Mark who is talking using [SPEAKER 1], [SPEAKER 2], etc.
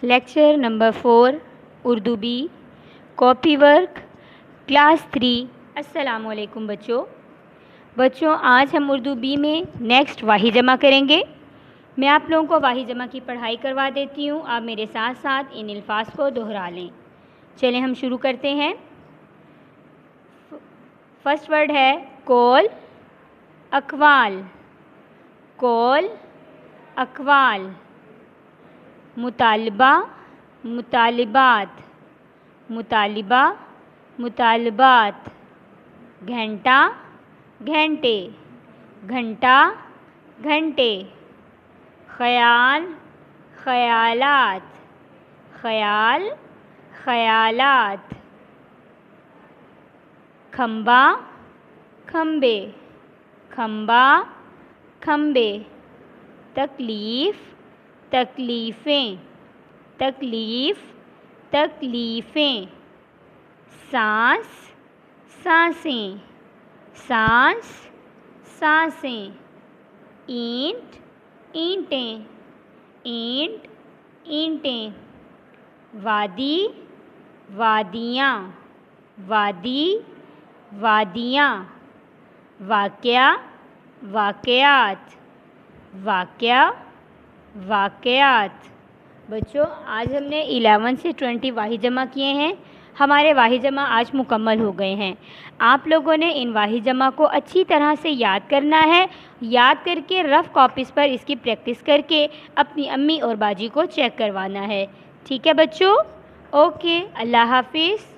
[SPEAKER 1] Lecture number 4 Urdu B copy work class 3۔ السلام علیکم بچوں آج ہم اردو بی میں نیکسٹ واحد جمع کریں گے۔ میں آپ لوگوں کو واحد جمع کی پڑھائی کروا دیتی ہوں، آپ میرے ساتھ ساتھ ان الفاظ کو دہرا لیں۔ چلیں ہم شروع کرتے ہیں۔ فرسٹ ورڈ ہے کول اقوال، کول اقوال، مطالبہ مطالبات، مطالبہ مطالبات، گھنٹہ گھنٹے، گھنٹہ گھنٹے، خیال خیالات، خیال خیالات، کھمبا کھمبے، کھمبا کھمبے، تکلیف تکلیفیں، تکلیف تکلیفیں، سانس سانسیں، سانس سانسیں، اینٹ اینٹیں، اینٹ اینٹیں، وادی وادیاں، وادی وادیاں، واقعہ واقعات، واقعہ واقعات۔ بچوں آج ہم نے 11 سے 20 واحد جمع کیے ہیں۔ ہمارے واحد جمع آج مکمل ہو گئے ہیں۔ آپ لوگوں نے ان واحد جمع کو اچھی طرح سے یاد کرنا ہے، یاد کر کے رف کاپیز پر اس کی پریکٹس کر کے اپنی امی اور باجی کو چیک کروانا ہے۔ ٹھیک ہے بچوں؟ اوکے، اللہ حافظ۔